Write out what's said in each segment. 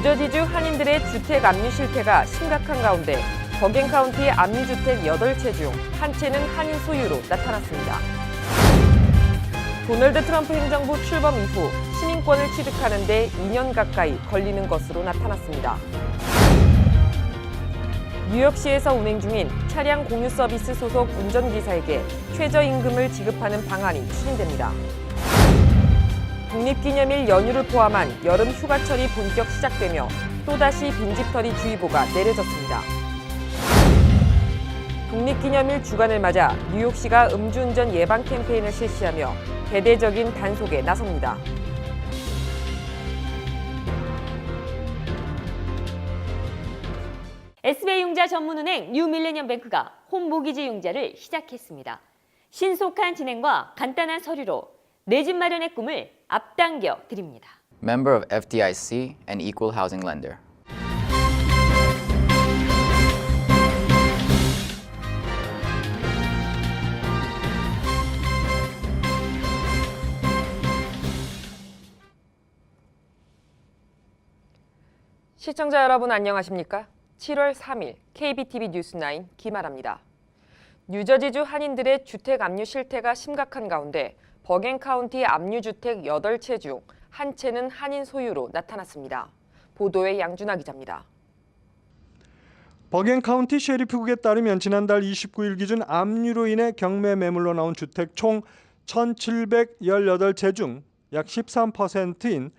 뉴저지주 한인들의 주택 압류 실태가 심각한 가운데 버겐 카운티 압류주택 8채 중 한 채는 한인 소유로 나타났습니다. 도널드 트럼프 행정부 출범 이후 시민권을 취득하는 데 2년 가까이 걸리는 것으로 나타났습니다. 뉴욕시에서 운행 중인 차량 공유 서비스 소속 운전기사에게 최저임금을 지급하는 방안이 추진됩니다. 독립기념일 연휴를 포함한 여름 휴가철이 본격 시작되며 또다시 빈집털이 주의보가 내려졌습니다. 독립기념일 주간을 맞아 뉴욕시가 음주운전 예방 캠페인을 실시하며 대대적인 단속에 나섭니다. SBI 융자 전문은행 뉴밀레니엄뱅크가 홈모기지 융자를 시작했습니다. 신속한 진행과 간단한 서류로 내 집 마련의 꿈을 앞당겨 드립니다. Member of FDIC and equal housing lender. 시청자 여러분 안녕하십니까? 7월 3일 KBTV 뉴스9 김아라입니다. 뉴저지주 한인들의 주택 압류 실태가 심각한 가운데 버겐 카운티 압류주택 8채 중 한 채는 한인 소유로 나타났습니다. 보도에 양준하 기자입니다. 버겐 카운티 셰리프국에 따르면 지난달 29일 기준 압류로 인해 경매 매물로 나온 주택 총 1,718채 중 약 13%인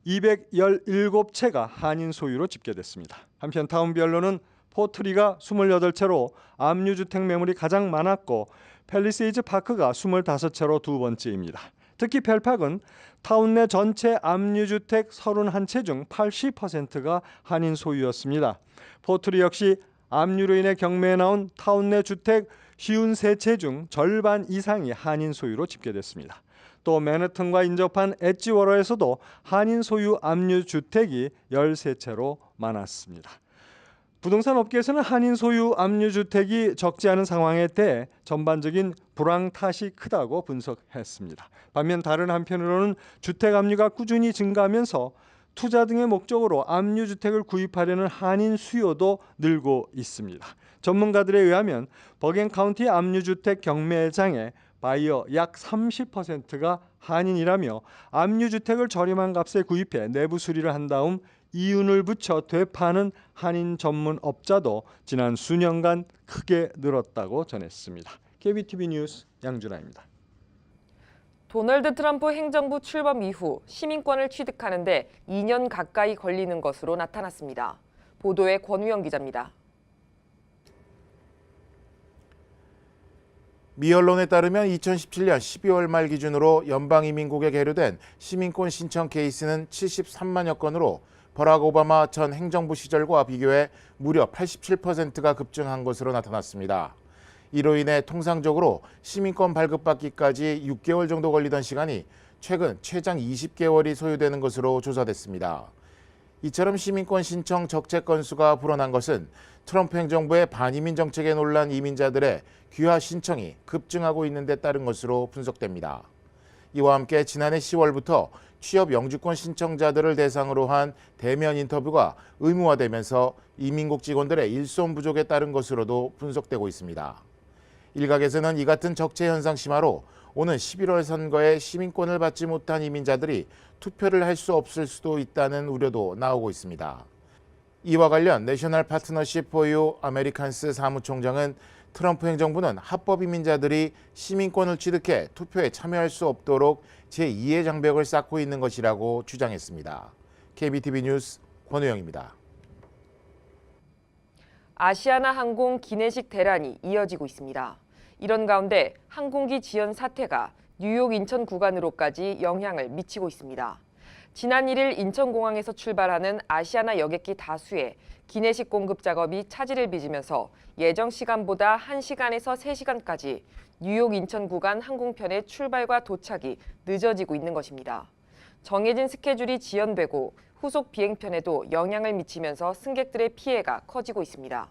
217채가 한인 소유로 집계됐습니다. 한편 타운별로는 포트리가 28채로 압류주택 매물이 가장 많았고 팰리세이즈 파크가 25채로 두 번째입니다. 특히 펠팍은 타운 내 전체 압류주택 31채 중 80%가 한인 소유였습니다. 포트리 역시 압류로 인해 경매에 나온 타운 내 주택 53채 중 절반 이상이 한인 소유로 집계됐습니다. 또 맨해튼과 인접한 엣지워러에서도 한인 소유 압류주택이 13채로 많았습니다. 부동산 업계에서는 한인 소유 압류주택이 적지 않은 상황에 대해 전반적인 불황 탓이 크다고 분석했습니다. 반면 다른 한편으로는 주택 압류가 꾸준히 증가하면서 투자 등의 목적으로 압류주택을 구입하려는 한인 수요도 늘고 있습니다. 전문가들에 의하면 버겐 카운티 압류주택 경매장에 바이어 약 30%가 한인이라며 압류주택을 저렴한 값에 구입해 내부 수리를 한 다음 이윤을 붙여 되파는 한인 전문 업자도 지난 수년간 크게 늘었다고 전했습니다. KBTV 뉴스 양준하입니다. 도널드 트럼프 행정부 출범 이후 시민권을 취득하는 데 2년 가까이 걸리는 것으로 나타났습니다. 보도에 권우영 기자입니다. 미 언론에 따르면 2017년 12월 말 기준으로 연방이민국에 계류된 시민권 신청 케이스는 73만여 건으로 버락 오바마 전 행정부 시절과 비교해 무려 87%가 급증한 것으로 나타났습니다. 이로 인해 통상적으로 시민권 발급받기까지 6개월 정도 걸리던 시간이 최근 최장 20개월이 소요되는 것으로 조사됐습니다. 이처럼 시민권 신청 적재 건수가 불어난 것은 트럼프 행정부의 반이민 정책에 놀란 이민자들의 귀화 신청이 급증하고 있는 데 따른 것으로 분석됩니다. 이와 함께 지난해 10월부터 취업 영주권 신청자들을 대상으로 한 대면 인터뷰가 의무화되면서 이민국 직원들의 일손 부족에 따른 것으로도 분석되고 있습니다. 일각에서는 이 같은 적재 현상 심화로 오는 11월 선거에 시민권을 받지 못한 이민자들이 투표를 할 수 없을 수도 있다는 우려도 나오고 있습니다. 이와 관련 내셔널 파트너십 포유 아메리칸스 사무총장은 트럼프 행정부는 합법 이민자들이 시민권을 취득해 투표에 참여할 수 없도록 제2의 장벽을 쌓고 있는 것이라고 주장했습니다. KBTV 뉴스 권우영입니다. 아시아나 항공 기내식 대란이 이어지고 있습니다. 이런 가운데 항공기 지연 사태가 뉴욕 인천 구간으로까지 영향을 미치고 있습니다. 지난 1일 인천공항에서 출발하는 아시아나 여객기 다수의 기내식 공급 작업이 차질을 빚으면서 예정 시간보다 1시간에서 3시간까지 뉴욕 인천 구간 항공편의 출발과 도착이 늦어지고 있는 것입니다. 정해진 스케줄이 지연되고 후속 비행편에도 영향을 미치면서 승객들의 피해가 커지고 있습니다.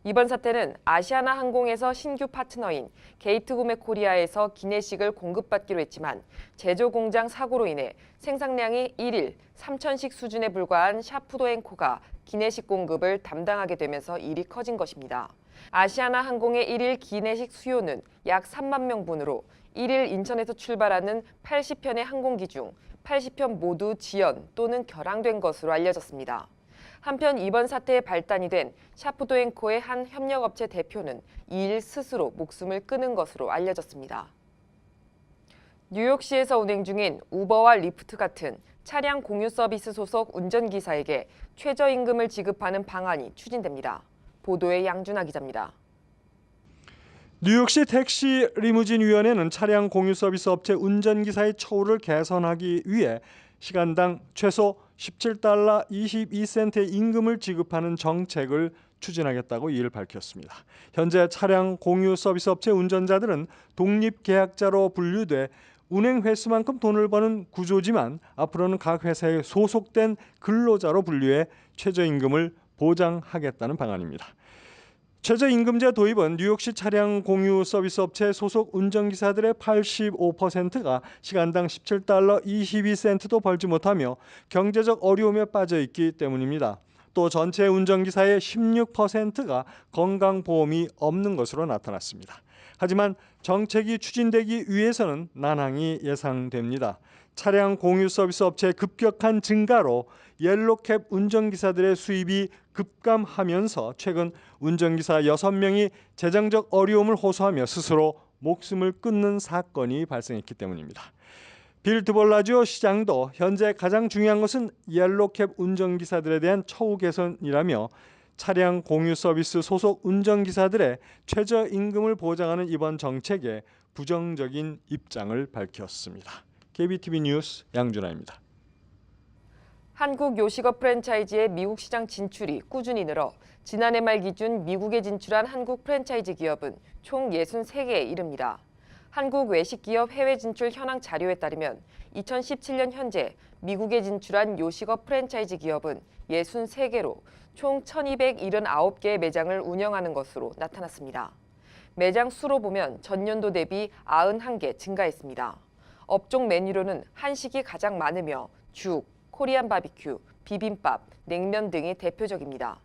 이번 사태는 아시아나 항공에서 신규 파트너인 게이트구매 코리아에서 기내식을 공급받기로 했지만 제조 공장 사고로 인해 생산량이 1일 3,000식 수준에 불과한 샤프도앤코가 기내식 공급을 담당하게 되면서 일이 커진 것입니다. 아시아나 항공의 1일 기내식 수요는 약 3만 명분으로 1일 인천에서 출발하는 80편의 항공기 중 80편 모두 지연 또는 결항된 것으로 알려졌습니다. 한편 이번 사태에 발단이 된 샤프도앤코의 한 협력업체 대표는 2일 스스로 목숨을 끊은 것으로 알려졌습니다. 뉴욕시에서 운행 중인 우버와 리프트 같은 차량 공유 서비스 소속 운전기사에게 최저임금을 지급하는 방안이 추진됩니다. 보도에 양준하 기자입니다. 뉴욕시 택시 리무진 위원회는 차량 공유 서비스 업체 운전기사의 처우를 개선하기 위해 시간당 최소 17달러 22센트의 임금을 지급하는 정책을 추진하겠다고 이를 밝혔습니다. 현재 차량 공유 서비스 업체 운전자들은 독립계약자로 분류돼 운행 횟수만큼 돈을 버는 구조지만 앞으로는 각 회사에 소속된 근로자로 분류해 최저임금을 보장하겠다는 방안입니다. 최저임금제 도입은 뉴욕시 차량 공유 서비스 업체 소속 운전기사들의 85%가 시간당 17달러 22센트도 벌지 못하며 경제적 어려움에 빠져 있기 때문입니다. 또 전체 운전기사의 16%가 건강보험이 없는 것으로 나타났습니다. 하지만 정책이 추진되기 위해서는 난항이 예상됩니다. 차량 공유 서비스 업체의 급격한 증가로 옐로캡 운전기사들의 수입이 급감하면서 최근 운전기사 6명이 재정적 어려움을 호소하며 스스로 목숨을 끊는 사건이 발생했기 때문입니다. 빌 드볼라지오 시장도 현재 가장 중요한 것은 옐로캡 운전기사들에 대한 처우 개선이라며 차량 공유 서비스 소속 운전기사들의 최저임금을 보장하는 이번 정책에 부정적인 입장을 밝혔습니다. KBTV 뉴스 양준하입니다. 한국 요식업 프랜차이즈의 미국 시장 진출이 꾸준히 늘어 지난해 말 기준 미국에 진출한 한국 프랜차이즈 기업은 총 63개에 이릅니다. 한국 외식 기업 해외 진출 현황 자료에 따르면 2017년 현재 미국에 진출한 요식업 프랜차이즈 기업은 63개로 총 1,279개의 매장을 운영하는 것으로 나타났습니다. 매장 수로 보면 전년도 대비 91개 증가했습니다. 업종 메뉴로는 한식이 가장 많으며 죽, 코리안 바비큐, 비빔밥, 냉면 등이 대표적입니다.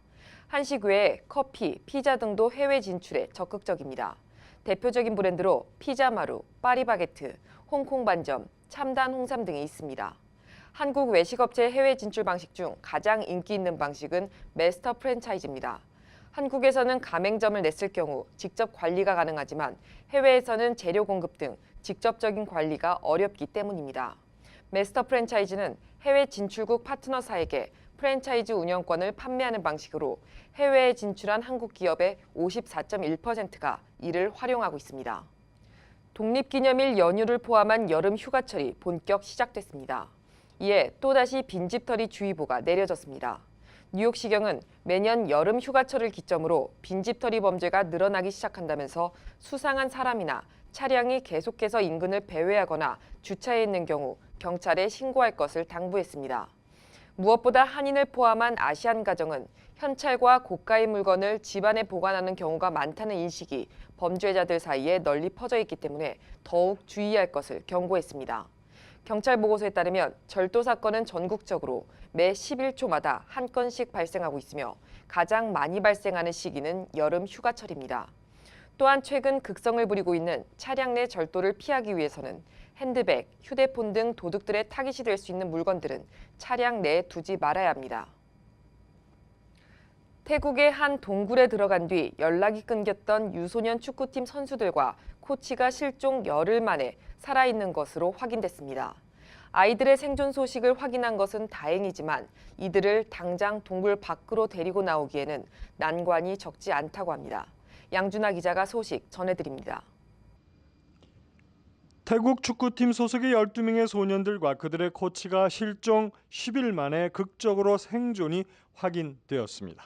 한식 외에 커피, 피자 등도 해외 진출에 적극적입니다. 대표적인 브랜드로 피자마루, 파리바게트, 홍콩 반점, 참단 홍삼 등이 있습니다. 한국 외식업체 해외 진출 방식 중 가장 인기 있는 방식은 마스터 프랜차이즈입니다. 한국에서는 가맹점을 냈을 경우 직접 관리가 가능하지만 해외에서는 재료 공급 등 직접적인 관리가 어렵기 때문입니다. 마스터 프랜차이즈는 해외 진출국 파트너사에게 프랜차이즈 운영권을 판매하는 방식으로 해외에 진출한 한국 기업의 54.1%가 이를 활용하고 있습니다. 독립기념일 연휴를 포함한 여름 휴가철이 본격 시작됐습니다. 이에 또다시 빈집털이 주의보가 내려졌습니다. 뉴욕시경은 매년 여름 휴가철을 기점으로 빈집털이 범죄가 늘어나기 시작한다면서 수상한 사람이나 차량이 계속해서 인근을 배회하거나 주차해 있는 경우 경찰에 신고할 것을 당부했습니다. 무엇보다 한인을 포함한 아시안 가정은 현찰과 고가의 물건을 집안에 보관하는 경우가 많다는 인식이 범죄자들 사이에 널리 퍼져 있기 때문에 더욱 주의할 것을 경고했습니다. 경찰 보고서에 따르면 절도 사건은 전국적으로 매 11초마다 한 건씩 발생하고 있으며 가장 많이 발생하는 시기는 여름 휴가철입니다. 또한 최근 극성을 부리고 있는 차량 내 절도를 피하기 위해서는 핸드백, 휴대폰 등 도둑들의 타깃이 될 수 있는 물건들은 차량 내에 두지 말아야 합니다. 태국의 한 동굴에 들어간 뒤 연락이 끊겼던 유소년 축구팀 선수들과 코치가 실종 열흘 만에 살아있는 것으로 확인됐습니다. 아이들의 생존 소식을 확인한 것은 다행이지만 이들을 당장 동굴 밖으로 데리고 나오기에는 난관이 적지 않다고 합니다. 양준하 기자가 소식 전해드립니다. 태국 축구팀 소속의 12명의 소년들과 그들의 코치가 실종 10일 만에 극적으로 생존이 확인되었습니다.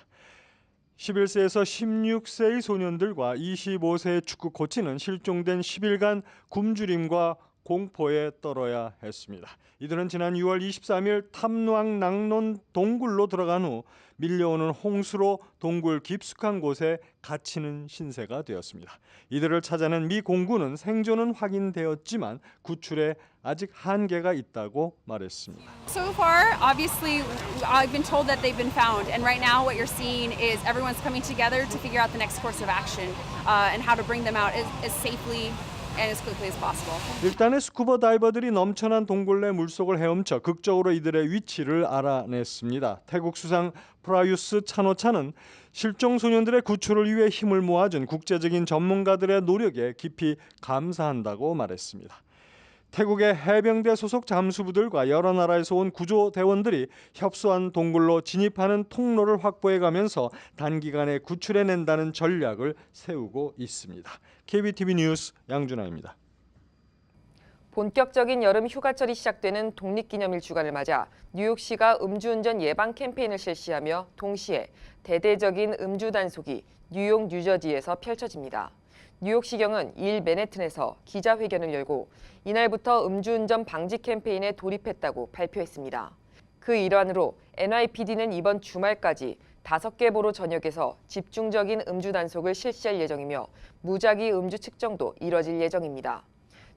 11세에서 16세의 소년들과 25세의 축구 코치는 실종된 10일간 굶주림과 공포에 떨어야 했습니다. 이들은 지난 6월 23일 탐노항 낭론 동굴로 들어간 후 밀려오는 홍수로 동굴 깊숙한 곳에 갇히는 신세가 되었습니다. 이들을 찾아낸 미 공군은 생존은 확인되었지만 구출에 아직 한계가 있다고 말했습니다. So far, obviously, I've been told that they've been found, and right now what you're seeing is everyone's coming together to figure out the next course of action and how to bring them out as safely and as quickly as possible. 일단의 스쿠버 다이버들이 넘쳐난 동굴 내 물속을 헤엄쳐 극적으로 이들의 위치를 알아냈습니다. 태국 수상 프라유스 차노차는 실종 소년들의 구출을 위해 힘을 모아준 국제적인 전문가들의 노력에 깊이 감사한다고 말했습니다. 태국의 해병대 소속 잠수부들과 여러 나라에서 온 구조대원들이 협소한 동굴로 진입하는 통로를 확보해가면서 단기간에 구출해낸다는 전략을 세우고 있습니다. KBTV 뉴스 양준하입니다. 본격적인 여름 휴가철이 시작되는 독립기념일 주간을 맞아 뉴욕시가 음주운전 예방 캠페인을 실시하며 동시에 대대적인 음주 단속이 뉴욕, 뉴저지에서 펼쳐집니다. 뉴욕시경은 2일 맨해튼에서 기자회견을 열고 이날부터 음주운전 방지 캠페인에 돌입했다고 발표했습니다. 그 일환으로 NYPD는 이번 주말까지 5개 보로 전역에서 집중적인 음주 단속을 실시할 예정이며 무작위 음주 측정도 이뤄질 예정입니다.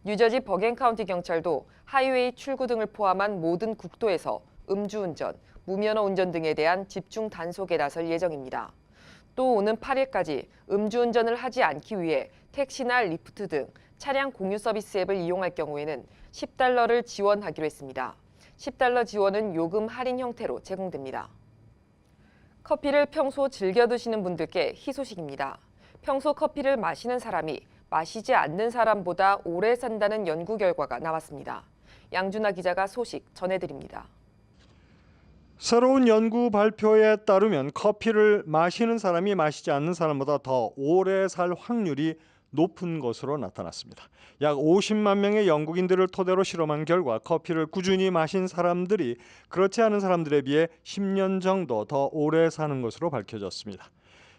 뉴저지 버겐 카운티 경찰도 하이웨이 출구 등을 포함한 모든 국도에서 음주운전, 무면허 운전 등에 대한 집중 단속에 나설 예정입니다. 또 오는 8일까지 음주운전을 하지 않기 위해 택시나 리프트 등 차량 공유 서비스 앱을 이용할 경우에는 $10를 지원하기로 했습니다. $10 지원은 요금 할인 형태로 제공됩니다. 커피를 평소 즐겨 드시는 분들께 희소식입니다. 평소 커피를 마시는 사람이 마시지 않는 사람보다 오래 산다는 연구 결과가 나왔습니다. 양준하 기자가 소식 전해드립니다. 새로운 연구 발표에 따르면 커피를 마시는 사람이 마시지 않는 사람보다 더 오래 살 확률이 높은 것으로 나타났습니다. 약 50만 명의 영국인들을 토대로 실험한 결과 커피를 꾸준히 마신 사람들이 그렇지 않은 사람들에 비해 10년 정도 더 오래 사는 것으로 밝혀졌습니다.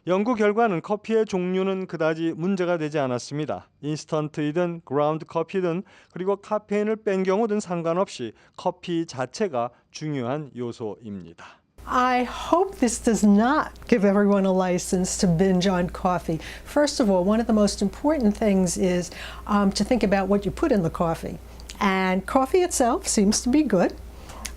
연구 결과는 커피의 종류는 그다지 문제가 되지 않았습니다. 인스턴트이든 그라운드 커피든 그리고 카페인을 뺀 경우든 상관없이 커피 자체가 중요한 요소입니다. I hope this does not give everyone a license to binge on coffee. First of all, one of the most important things is to think about what you put in the coffee. And coffee itself seems to be good.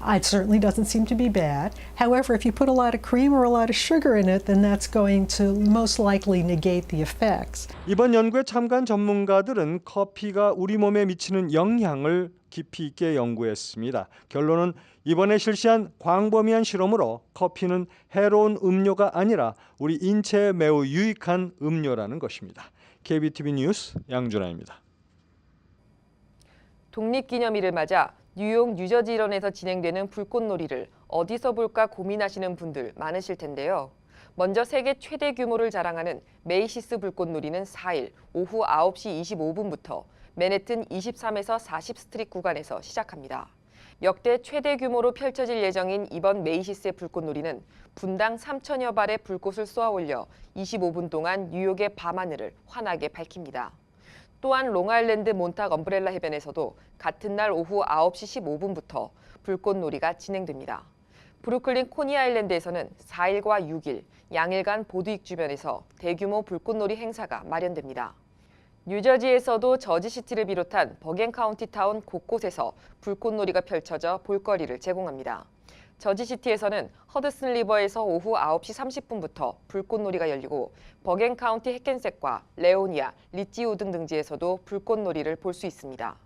It certainly doesn't seem to be bad. However, if you put a lot of cream or a lot of sugar in it, then that's going to most likely negate the effects. 이번 연구에 참가한 전문가들은 커피가 우리 몸에 미치는 영향을 깊이 있게 연구했습니다. 결론은 이번에 실시한 광범위한 실험으로 커피는 해로운 음료가 아니라 우리 인체에 매우 유익한 음료라는 것입니다. KBTV 뉴스 양준하입니다. 독립기념일을 맞아 뉴욕 뉴저지 일원에서 진행되는 불꽃놀이를 어디서 볼까 고민하시는 분들 많으실 텐데요. 먼저 세계 최대 규모를 자랑하는 메이시스 불꽃놀이는 4일 오후 9시 25분부터 맨해튼 23에서 40 스트리트 구간에서 시작합니다. 역대 최대 규모로 펼쳐질 예정인 이번 메이시스의 불꽃놀이는 분당 3천여 발의 불꽃을 쏘아 올려 25분 동안 뉴욕의 밤하늘을 환하게 밝힙니다. 또한 롱아일랜드 몬탁 엄브렐라 해변에서도 같은 날 오후 9시 15분부터 불꽃놀이가 진행됩니다. 브루클린 코니 아일랜드에서는 4일과 6일 양일간 보드윅 주변에서 대규모 불꽃놀이 행사가 마련됩니다. 뉴저지에서도 저지시티를 비롯한 버겐 카운티 타운 곳곳에서 불꽃놀이가 펼쳐져 볼거리를 제공합니다. 저지시티에서는 허드슨 리버에서 오후 9시 30분부터 불꽃놀이가 열리고 버겐 카운티 해켄셋과 레오니아, 리치우드 등지에서도 불꽃놀이를 볼 수 있습니다.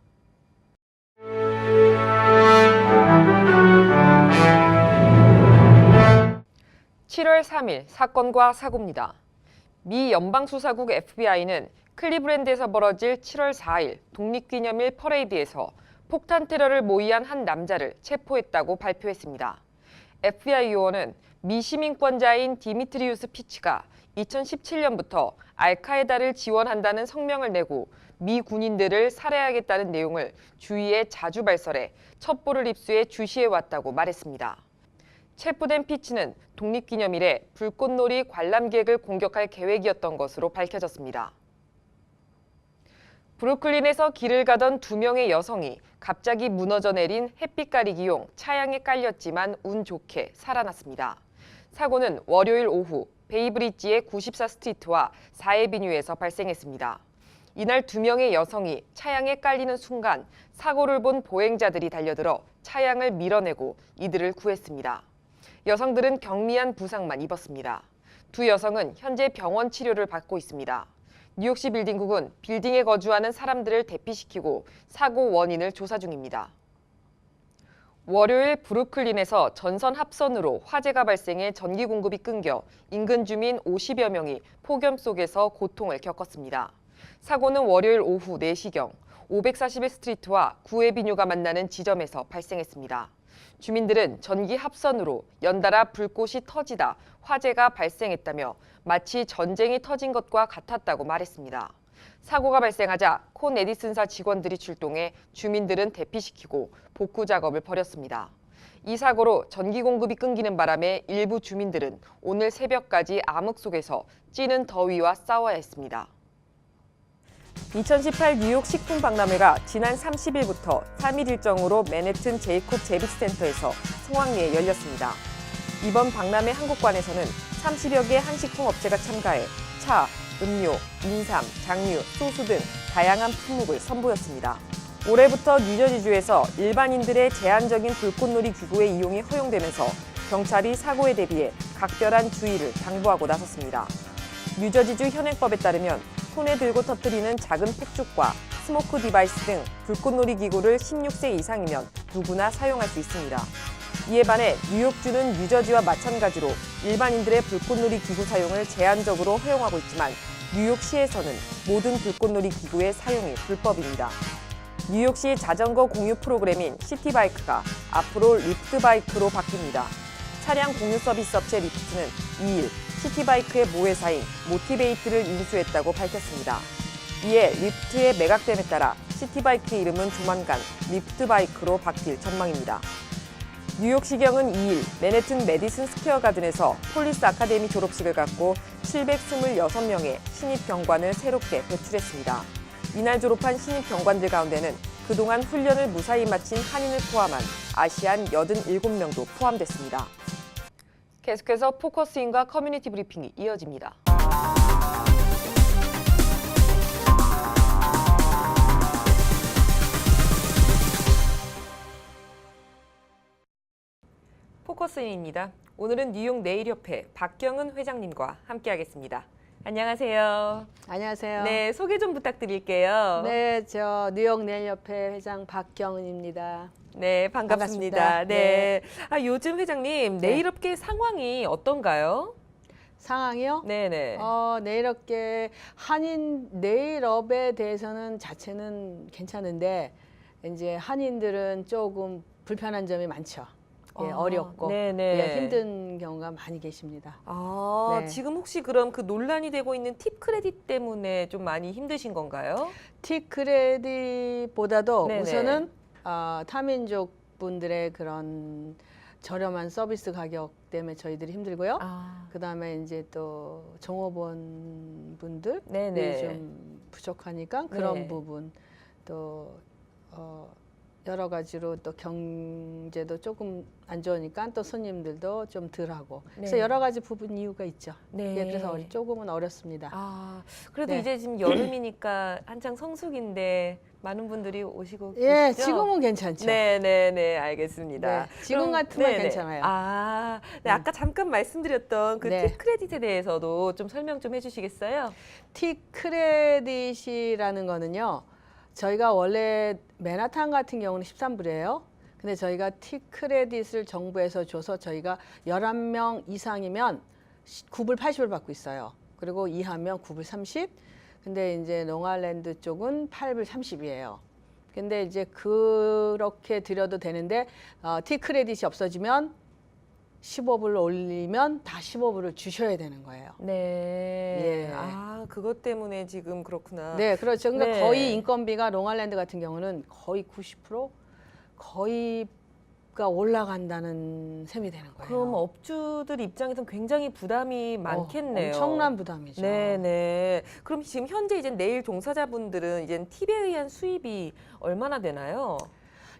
(7월 3일) 사건과 사고입니다. 미 연방수사국 FBI는 클리브랜드에서 벌어질 7월 4일 독립기념일 퍼레이드에서 폭탄 테러를 모의한 한 남자를 체포했다고 발표했습니다. FBI 요원은 미 시민권자인 디미트리우스 피치가 2017년부터 알카에다를 지원한다는 성명을 내고 미 군인들을 살해하겠다는 내용을 주위에 자주 발설해 첩보를 입수해 주시해왔다고 말했습니다. 체포된 피치는 독립기념일에 불꽃놀이 관람객을 공격할 계획이었던 것으로 밝혀졌습니다. 브루클린에서 길을 가던 두 명의 여성이 갑자기 무너져 내린 햇빛 가리기용 차양에 깔렸지만 운 좋게 살아났습니다. 사고는 월요일 오후 베이브리지의 94 스트리트와 4에비뉴에서 발생했습니다. 이날 두 명의 여성이 차양에 깔리는 순간 사고를 본 보행자들이 달려들어 차양을 밀어내고 이들을 구했습니다. 여성들은 경미한 부상만 입었습니다. 두 여성은 현재 병원 치료를 받고 있습니다. 뉴욕시 빌딩국은 빌딩에 거주하는 사람들을 대피시키고 사고 원인을 조사 중입니다. 월요일 브루클린에서 전선 합선으로 화재가 발생해 전기 공급이 끊겨 인근 주민 50여 명이 폭염 속에서 고통을 겪었습니다. 사고는 월요일 오후 4시경 541 스트리트와 9에비뉴가 만나는 지점에서 발생했습니다. 주민들은 전기 합선으로 연달아 불꽃이 터지다 화재가 발생했다며 마치 전쟁이 터진 것과 같았다고 말했습니다. 사고가 발생하자 콘 에디슨사 직원들이 출동해 주민들은 대피시키고 복구 작업을 벌였습니다. 이 사고로 전기 공급이 끊기는 바람에 일부 주민들은 오늘 새벽까지 암흑 속에서 찌는 더위와 싸워야 했습니다. 2018 뉴욕 식품 박람회가 지난 30일부터 3일 일정으로 맨해튼 제이콥 제비스 센터에서 성황리에 열렸습니다. 이번 박람회 한국관에서는 30여 개 한식품 업체가 참가해 차, 음료, 인삼, 장류, 소스 등 다양한 품목을 선보였습니다. 올해부터 뉴저지주에서 일반인들의 제한적인 불꽃놀이 기구의 이용이 허용되면서 경찰이 사고에 대비해 각별한 주의를 당부하고 나섰습니다. 뉴저지주 현행법에 따르면 손에 들고 터뜨리는 작은 폭죽과 스모크 디바이스 등 불꽃놀이 기구를 16세 이상이면 누구나 사용할 수 있습니다. 이에 반해 뉴욕주는 뉴저지와 마찬가지로 일반인들의 불꽃놀이 기구 사용을 제한적으로 허용하고 있지만 뉴욕시에서는 모든 불꽃놀이 기구의 사용이 불법입니다. 뉴욕시 자전거 공유 프로그램인 시티바이크가 앞으로 리프트바이크로 바뀝니다. 차량 공유 서비스 업체 리프트는 2일 시티바이크의 모회사인 모티베이트를 인수했다고 밝혔습니다. 이에 리프트의 매각됨에 따라 시티바이크의 이름은 조만간 리프트바이크로 바뀔 전망입니다. 뉴욕시경은 2일 맨해튼 메디슨 스퀘어 가든에서 폴리스 아카데미 졸업식을 갖고 726명의 신입 경관을 새롭게 배출했습니다. 이날 졸업한 신입 경관들 가운데는 그동안 훈련을 무사히 마친 한인을 포함한 아시안 87명도 포함됐습니다. 계속해서 포커스인과 커뮤니티 브리핑이 이어집니다. 포커스인입니다. 오늘은 뉴욕 네일협회 박경은 회장님과 함께하겠습니다. 안녕하세요. 안녕하세요. 네, 소개 좀 부탁드릴게요. 네, 저 뉴욕 네일협회 회장 박경은입니다. 네, 반갑습니다. 반갑습니다. 네. 요즘 회장님, 네. 네일업계 상황이 어떤가요? 상황이요? 네네. 네일업계 한인 네일업에 대해서는 자체는 괜찮은데 이제 한인들은 조금 불편한 점이 많죠. 예, 어렵고 네네. 예, 힘든 경우가 많이 계십니다. 네. 지금 혹시 그럼 그 논란이 되고 있는 팁 크레딧 때문에 좀 많이 힘드신 건가요? 팁 크레딧보다도 네네. 우선은 타민족 분들의 그런 저렴한 서비스 가격 때문에 저희들이 힘들고요. 그다음에 이제 또 종업원 분들이 네네. 좀 부족하니까 그런 네. 부분 또 여러 가지로 또 경제도 조금 안 좋으니까 또 손님들도 좀 덜하고 그래서 네. 여러 가지 부분 이유가 있죠. 네. 예, 그래서 조금은 어렵습니다. 그래도 네. 이제 지금 여름이니까 한창 성수기인데 많은 분들이 오시고 예, 계시죠? 지금은 괜찮죠. 네네네, 알겠습니다. 네, 지금 그럼- 같으면 네네. 괜찮아요. 네, 아까 잠깐 말씀드렸던 그 네. 팁 크레딧에 대해서도 좀 설명 좀 해주시겠어요? 팁 크레딧이라는 거는요. 저희가 원래 맨하탄 같은 경우는 13불이에요. 근데 저희가 팁 크레딧을 정부에서 줘서 저희가 11명 이상이면 9불 80을 받고 있어요. 그리고 이하면 9불 30. 근데 이제 롱아일랜드 쪽은 8불 30이에요. 근데 이제 그렇게 드려도 되는데 팁 크레딧이 없어지면 15불 올리면 다 15불을 주셔야 되는 거예요. 네. 예. 그것 때문에 지금 그렇구나. 네, 그렇죠. 그러니까 네. 거의 인건비가 롱아일랜드 같은 경우는 거의 90% 거의 가 올라간다는 셈이 되는 거예요. 그럼 업주들 입장에서는 굉장히 부담이 많겠네요. 엄청난 부담이죠. 네네. 그럼 지금 현재 이제 네일 종사자분들은 이제 팁에 의한 수입이 얼마나 되나요?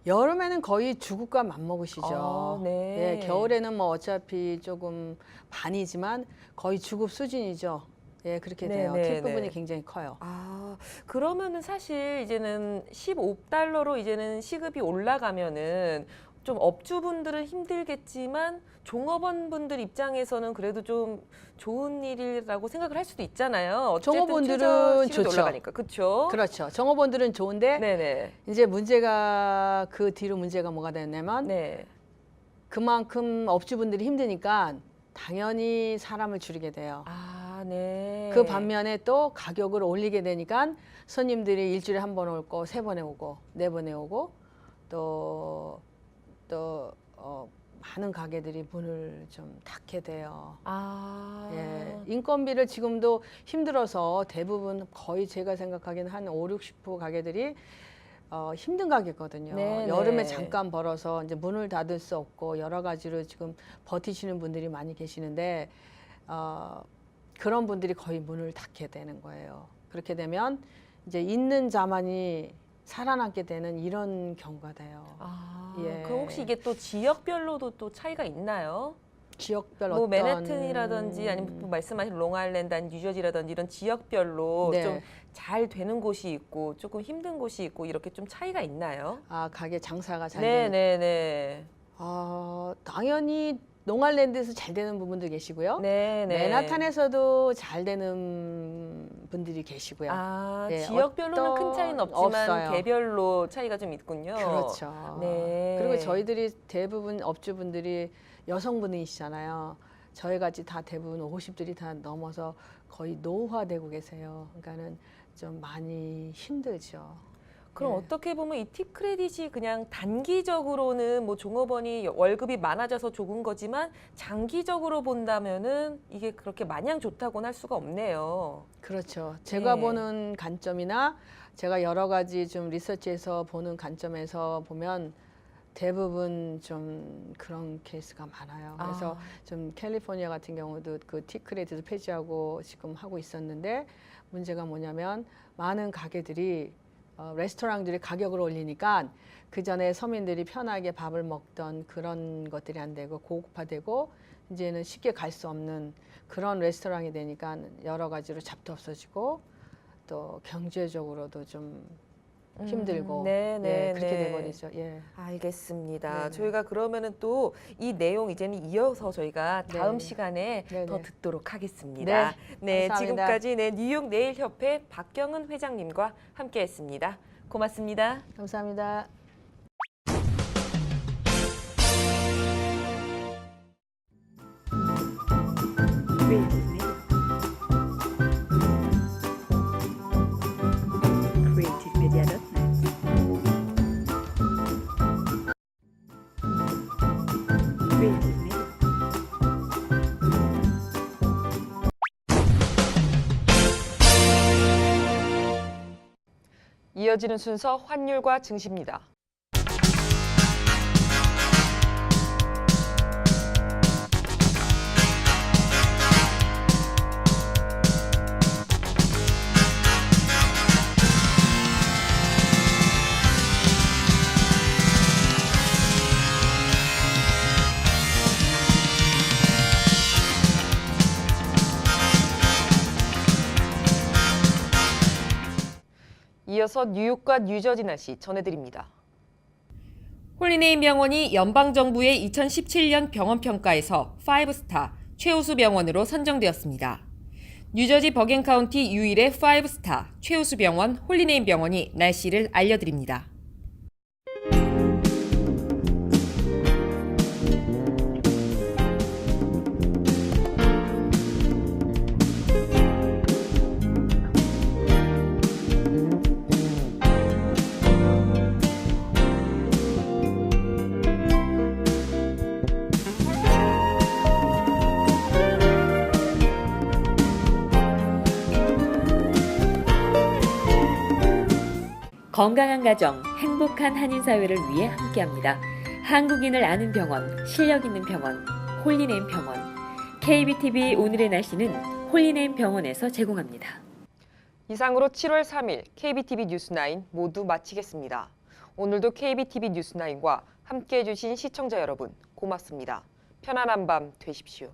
여름에는 거의 주급과 맞먹으시죠. 아, 네. 예, 겨울에는 뭐 어차피 조금 반이지만 거의 주급 수준이죠. 예, 그렇게 돼요. 네, 네, 팁 부분이 네. 굉장히 커요. 아, 그러면은 사실 이제는 15달러로 이제는 시급이 올라가면은 좀 업주분들은 힘들겠지만 종업원분들 입장에서는 그래도 좀 좋은 일이라고 생각을 할 수도 있잖아요. 어쨌든 종업원들은 최저 시급이 좋죠. 올라가니까. 그렇죠? 그렇죠. 종업원들은 좋은데 네네. 이제 문제가 그 뒤로 문제가 뭐가 되냐면 네. 그만큼 업주분들이 힘드니까 당연히 사람을 줄이게 돼요. 아, 네. 그 반면에 또 가격을 올리게 되니까 손님들이 일주일에 한 번 올 거, 3번에 오고, 4번에 오고, 또 많은 가게들이 문을 좀 닫게 돼요. 아. 예, 인건비를 지금도 힘들어서 대부분 거의 제가 생각하기에는 한 50, 60% 가게들이 힘든 가게거든요. 네네. 여름에 잠깐 벌어서 이제 문을 닫을 수 없고 여러 가지로 지금 버티시는 분들이 많이 계시는데 그런 분들이 거의 문을 닫게 되는 거예요. 그렇게 되면 이제 있는 자만이 살아남게 되는 이런 경우가 돼요. 아, 예. 그럼 혹시 이게 또 지역별로도 또 차이가 있나요? 지역별 뭐 어떤 맨해튼이라든지 아니면 뭐 말씀하신 롱아일랜드 아니 뉴저지라든지 이런 지역별로 네. 좀 잘 되는 곳이 있고 조금 힘든 곳이 있고 이렇게 좀 차이가 있나요? 가게 장사가 잘 되는 네네네. 당연히 롱아일랜드에서 잘 되는 부분도 계시고요. 네네. 맨하탄에서도 잘 되는 분들이 계시고요. 아, 네, 지역별로는 큰 차이는 없지만 없어요. 개별로 차이가 좀 있군요. 그렇죠. 네. 그리고 저희들이 대부분 업주분들이 여성분이시잖아요. 저희 같이 다 대부분 50들이 다 넘어서 거의 노화되고 계세요. 그러니까는 좀 많이 힘들죠. 그럼 네. 어떻게 보면 이 팁 크레딧이 그냥 단기적으로는 뭐 종업원이 월급이 많아져서 좋은 거지만 장기적으로 본다면은 이게 그렇게 마냥 좋다고는 할 수가 없네요. 그렇죠. 제가 네. 보는 관점이나 제가 여러 가지 좀 리서치해서 보는 관점에서 보면 대부분 좀 그런 케이스가 많아요. 그래서 좀 캘리포니아 같은 경우도 그 팁 크레딧을 폐지하고 지금 하고 있었는데 문제가 뭐냐면 많은 가게들이 레스토랑들이 가격을 올리니까 그 전에 서민들이 편하게 밥을 먹던 그런 것들이 안 되고 고급화되고 이제는 쉽게 갈 수 없는 그런 레스토랑이 되니까 여러 가지로 잡도 없어지고 또 경제적으로도 좀 힘들고 네, 그렇게 네. 돼버리죠. 예. 알겠습니다. 네네. 저희가 그러면은 또 이 내용 이제는 이어서 저희가 다음 네. 시간에 네네. 더 듣도록 하겠습니다. 네, 감사합니다. 지금까지 뉴욕 네일 협회 박경은 회장님과 함께했습니다. 고맙습니다. 감사합니다. 이어지는 순서 환율과 증시입니다. 이어서 뉴욕과 뉴저지 날씨 전해드립니다. 홀리네임 병원이 연방정부의 2017년 병원평가에서 5스타 최우수 병원으로 선정되었습니다. 뉴저지 버겐 카운티 유일의 5스타 최우수 병원 홀리네임 병원이 날씨를 알려드립니다. 건강한 가정, 행복한 한인 사회를 위해 함께합니다. 한국인을 아는 병원, 실력 있는 병원, 홀리네임 병원. KBTV 오늘의 날씨는 홀리네임 병원에서 제공합니다. 이상으로 7월 3일 KBTV 뉴스9 모두 마치겠습니다. 오늘도 KBTV 뉴스9과 함께해 주신 시청자 여러분 고맙습니다. 편안한 밤 되십시오.